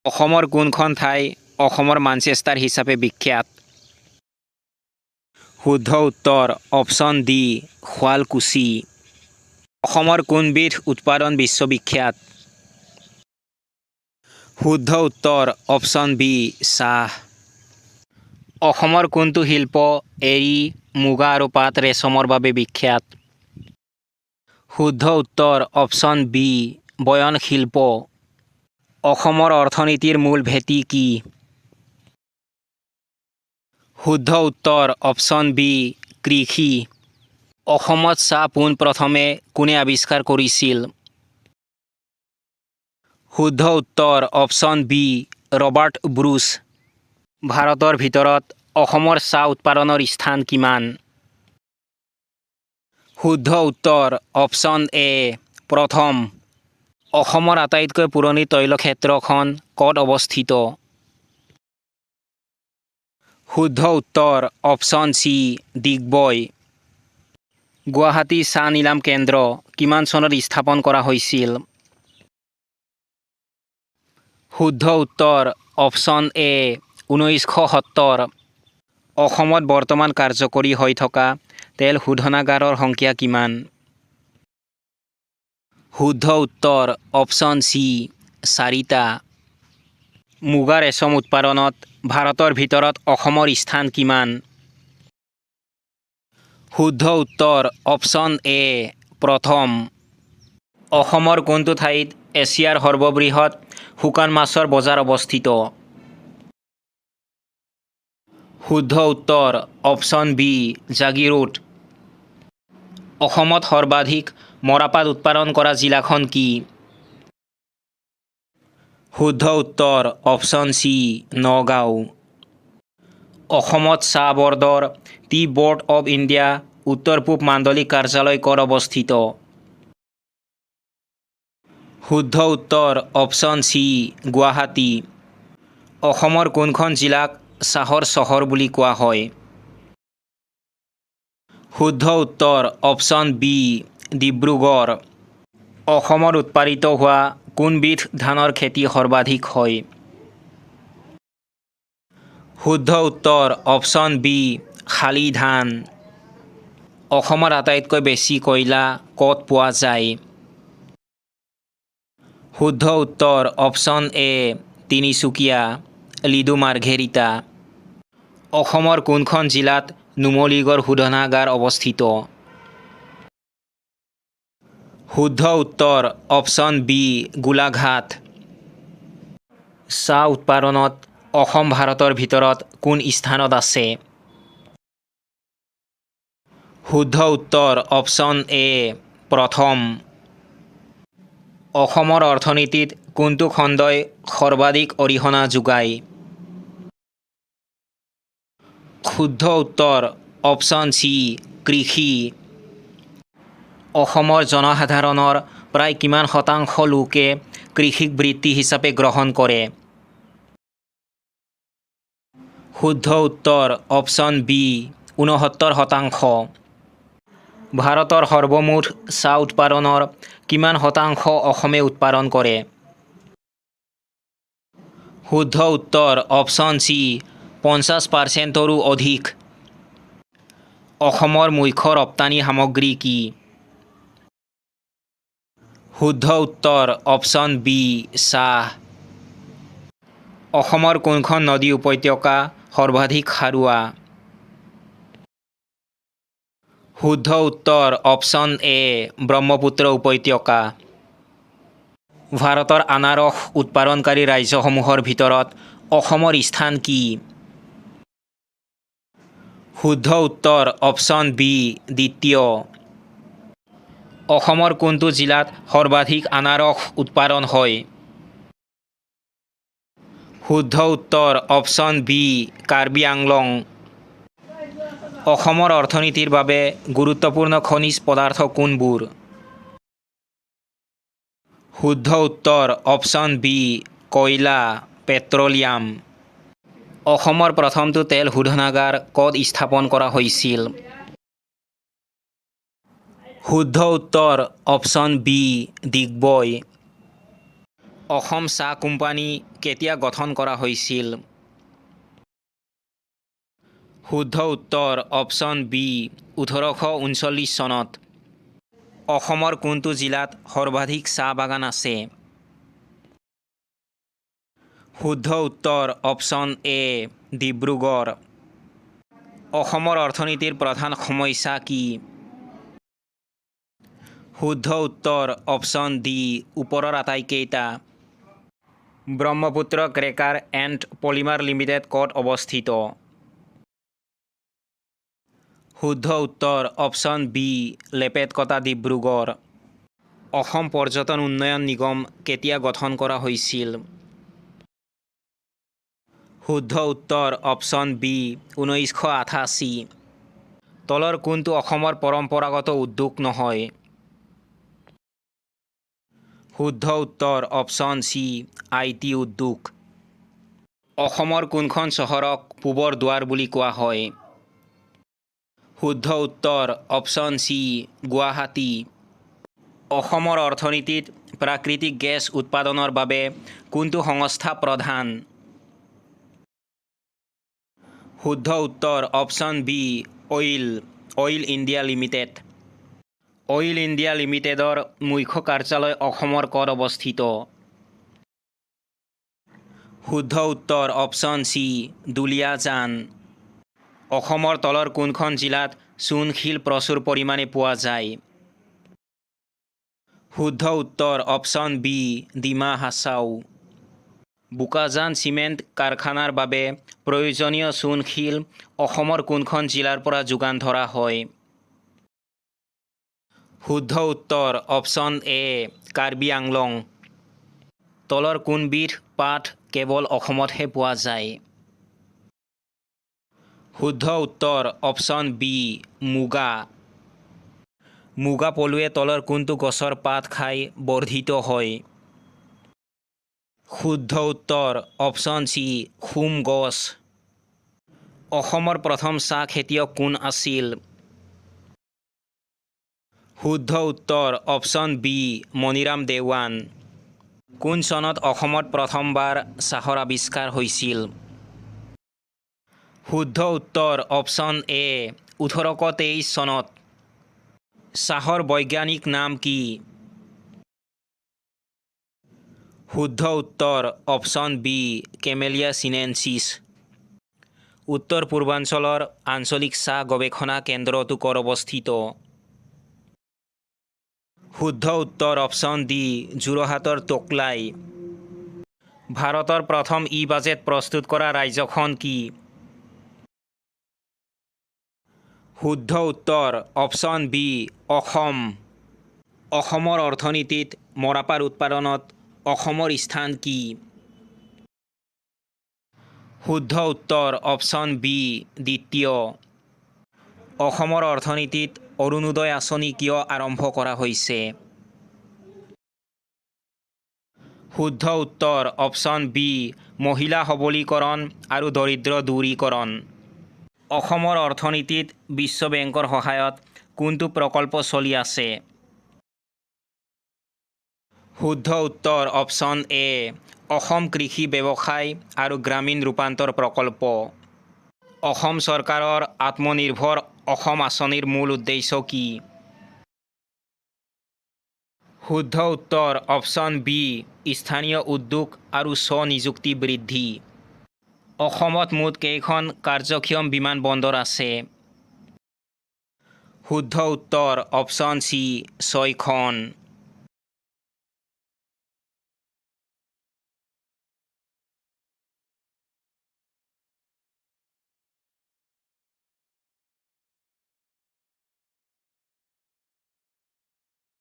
অসমৰ কোনখন ঠাই অসমৰ মানচেষ্টাৰ হিচাপে বিখ্যাত? শুদ্ধ উত্তৰ অপশ্যন ডি শুৱালকুছি। অসমৰ কোনবিধ উৎপাদন বিশ্ববিখ্যাত? শুদ্ধ উত্তৰ অপশ্যন বি চাহ। অসমৰ কোনটো শিল্প এৰী, মুগা আৰু পাট ৰেচমৰ বাবে বিখ্যাত? শুদ্ধ উত্তৰ অপশ্যন বি বয়ন শিল্প। অসমৰ অৰ্থনীতিৰ মূল ভেটি কি? শুদ্ধ উত্তৰ অপশ্যন বি কৃষি। অসমত চাহ পোনপ্ৰথমে কোনে আৱিষ্কাৰ কৰিছিল? শুদ্ধ উত্তৰ অপশ্যন বি ৰবাৰ্ট ব্ৰুচ। ভাৰতৰ ভিতৰত অসমৰ চাহ উৎপাদনৰ স্থান কিমান? শুদ্ধ উত্তৰ অপশ্যন এ প্ৰথম। অসমৰ আটাইতকৈ পুৰণি তৈলক্ষেত্ৰখন ক'ত অৱস্থিত? শুদ্ধ উত্তৰ অপশ্যন চি ডিগবৈ। গুৱাহাটী চাহ নিলাম কেন্দ্ৰ কিমান চনত স্থাপন কৰা হৈছিল? শুদ্ধ উত্তৰ অপশ্যন এ 1970। অসমত বৰ্তমান কাৰ্যকৰী হৈ থকা তেল শোধনাগাৰৰ সংখ্যা কিমান? শুদ্ধ উত্তৰ অপশ্যন চি 4টা। মুগা ৰেচম উৎপাদনত ভাৰতৰ ভিতৰত অসমৰ স্থান কিমান? শুদ্ধ উত্তৰ অপশ্যন এ প্ৰথম। অসমৰ কোনটো ঠাইত এছিয়াৰ সৰ্ববৃহৎ শুকান মাছৰ বজাৰ অৱস্থিত? শুদ্ধ উত্তৰ অপশ্যন বি জাগিৰোড। অসমত সৰ্বাধিক মৰাপাট উৎপাদন কৰা জিলাখন কি? শুদ্ধ উত্তৰ অপশ্যন চি নগাঁও। অসমত চাহ বৰ্ডৰ টি বোৰ্ড অৱ ইণ্ডিয়া উত্তৰ পূব মাণ্ডলিক কাৰ্যালয় ক'ত অৱস্থিত? শুদ্ধ উত্তৰ অপশ্যন চি গুৱাহাটী। অসমৰ কোনখন জিলাক চাহৰ চহৰ বুলি কোৱা হয়? শুদ্ধ উত্তৰ অপশ্যন বি ডিব্ৰুগড়। অসমত উৎপাদিত হোৱা কোনবিধ ধানৰ খেতি সৰ্বাধিক হয়? শুদ্ধ উত্তৰ অপশ্যন বি শালি ধান। অসমত আটাইতকৈ বেছি কয়লা ক'ত পোৱা যায়? শুদ্ধ উত্তৰ অপশ্যন এ তিনিচুকীয়া লিডু মাৰ্ঘেৰিটা। অসমৰ কোনখন জিলাত নুমলীগড় শোধনাগাৰ অৱস্থিত? শুদ্ধ উত্তৰ অপশ্যন বি গোলাঘাট। চাহ উৎপাদনত অসম ভাৰতৰ ভিতৰত কোন স্থানত আছে? শুদ্ধ উত্তৰ অপশ্যন এ প্ৰথম। অসমৰ অৰ্থনীতিত কোনটো খণ্ডই সৰ্বাধিক অৰিহণা যোগায়? শুদ্ধ উত্তৰ অপশ্যন চি কৃষি। অসমৰ জনসাধাৰণৰ প্ৰায় কিমান শতাংশ লোকে কৃষিক বৃত্তি হিচাপে গ্ৰহণ কৰে? শুদ্ধ উত্তৰ অপশ্যন বি 69%। ভাৰতৰ সৰ্বমুঠ চাহ উৎপাদনৰ কিমান শতাংশ অসমে উৎপাদন কৰে? শুদ্ধ উত্তৰ অপশ্যন চি 50%ৰো অধিক। অসমৰ মুখ্য ৰপ্তানি সামগ্ৰী কি? শুদ্ধ উত্তৰ অপশ্যন বি চাহ। অসমৰ কোনখন নদী উপত্যকা সৰ্বাধিক সাৰুৱা? শুদ্ধ উত্তৰ অপশ্যন এ ব্ৰহ্মপুত্ৰ উপত্যকা। ভাৰতৰ আনাৰস উৎপাদনকাৰী ৰাজ্যসমূহৰ ভিতৰত অসমৰ স্থান কি? শুদ্ধ উত্তৰ অপশ্যন বি দ্বিতীয়। অসমৰ কোনটো জিলাত সৰ্বাধিক আনাৰস উৎপাদন হয়? শুদ্ধ উত্তৰ অপশ্যন বি কাৰ্বি আংলং। অসমৰ অৰ্থনীতিৰ বাবে গুৰুত্বপূৰ্ণ খনিজ পদাৰ্থ কোনবোৰ? শুদ্ধ উত্তৰ অপশ্যন বি কয়লা পেট্ৰলিয়াম। অসমৰ প্ৰথমটো তেল শোধনাগাৰ ক'ত স্থাপন কৰা হৈছিল? শুদ্ধ উত্তৰ অপশ্যন বি ডিগবৈ। অসম চাহ কোম্পানী কেতিয়া গঠন কৰা হৈছিল? শুদ্ধ উত্তৰ অপশ্যন বি 1839 চনত। অসমৰ কোনটো জিলাত সৰ্বাধিক চাহ বাগান আছে? শুদ্ধ উত্তৰ অপশ্যন এ ডিব্ৰুগড়। অসমৰ অৰ্থনীতিৰ প্ৰধান সমস্যা কি? শুদ্ধ উত্তৰ অপশ্যন ডি ওপৰৰ আটাইকেইটা। Brahmaputra cracker and polymer limited ক'ত অৱস্থিত? শুদ্ধ উত্তৰ অপশ্যন বি লেপেটকটা ডিব্ৰুগড়। অসম পৰ্যটন উন্নয়ন নিগম কেতিয়া গঠন কৰা হৈছিল? শুদ্ধ উত্তৰ অপশ্যন বি 1988। তলৰ কোনটো অসমৰ পৰম্পৰাগত উদ্যোগ নহয়? শুদ্ধ উত্তৰ অপশ্যন চি IT উদ্যোগ। অসমৰ কোনখন চহৰক পূবৰ দুৱাৰ বুলি কোৱা হয়? শুদ্ধ উত্তৰ অপশ্যন চি গুৱাহাটী। অসমৰ অৰ্থনীতিত প্ৰাকৃতিক গেছ উৎপাদনৰ বাবে কোনটো সংস্থা প্ৰধান? শুদ্ধ উত্তৰ option B oil India limited. Oil India লিমিটেডৰ মুখ্য কাৰ্যালয় অসমৰ ক'ত অৱস্থিত? শুদ্ধ উত্তৰ অপশ্যন চি দুলীয়াজান। অসমৰ তলৰ কোনখন জিলাত চূণশিল প্ৰচুৰ পৰিমাণে পোৱা যায়? শুদ্ধ উত্তৰ option B Dima Hasao. Bokajan cement কাৰখানাৰ বাবে প্ৰয়োজনীয় চূণশিল অসমৰ কোনখন জিলাৰ পৰা যোগান ধৰা হয়? শুদ্ধ উত্তৰ অপশ্যন এ কাৰ্বি আংলং। তলৰ কোনবিধ পাট কেৱল অসমতহে পোৱা যায়? শুদ্ধ উত্তৰ অপশ্যন বি মুগা। মুগা পলুৱে তলৰ কোনটো গছৰ পাত খাই বৰ্ধিত হয়? শুদ্ধ উত্তৰ অপশ্যন চি খুম গছ। অসমৰ প্ৰথম চাহ খেতিয়ক কোন আছিল? শুদ্ধ উত্তৰ অপশ্যন বি মণিৰাম দেৱান। কোন চনত অসমত প্ৰথমবাৰ চাহৰ আৱিষ্কাৰ হৈছিল? শুদ্ধ উত্তৰ অপশ্যন এ 1823 চনত। চাহৰ বৈজ্ঞানিক নাম কি? শুদ্ধ উত্তৰ অপশ্যন বি কেমেলিয়া চিনেনচিছ। উত্তৰ পূৰ্বাঞ্চলৰ আঞ্চলিক চাহ গৱেষণা কেন্দ্ৰটো ক'ত অৱস্থিত? শুদ্ধ উত্তৰ অপশ্যন ডি যোৰহাটৰ টোকলাই। ভাৰতৰ প্ৰথম বাজেট প্ৰস্তুত কৰা ৰাজ্যখন কি? শুদ্ধ উত্তৰ অপশ্যন বি অসম। অসমৰ অৰ্থনীতিত মৰাপাট উৎপাদনত অসমৰ স্থান কি? শুদ্ধ উত্তৰ অপশ্যন বি দ্বিতীয়। অসমৰ অৰ্থনীতিত অৰুণোদয় আঁচনি কিয় আৰম্ভ কৰা হৈছে? শুদ্ধ উত্তৰ অপশ্যন বি মহিলা সবলীকৰণ আৰু দৰিদ্ৰ দূৰীকৰণ। অসমৰ অৰ্থনীতিত বিশ্ব বেংকৰ সহায়ত কোনটো প্ৰকল্প চলি আছে? শুদ্ধ উত্তৰ অপশ্যন এ অসম কৃষি ব্যৱসায় আৰু গ্ৰামীণ ৰূপান্তৰ প্ৰকল্প। অসম চৰকাৰৰ আত্মনিৰ্ভৰ অসম আঁচনিৰ মূল উদ্দেশ্য কি? শুদ্ধ উত্তৰ অপশ্যন বি স্থানীয় উদ্যোগ আৰু স্ব-নিযুক্তি বৃদ্ধি। অসমত মুঠ কেইখন কাৰ্যক্ষম বিমানবন্দৰ আছে? শুদ্ধ উত্তৰ অপশ্যন চি 6খন।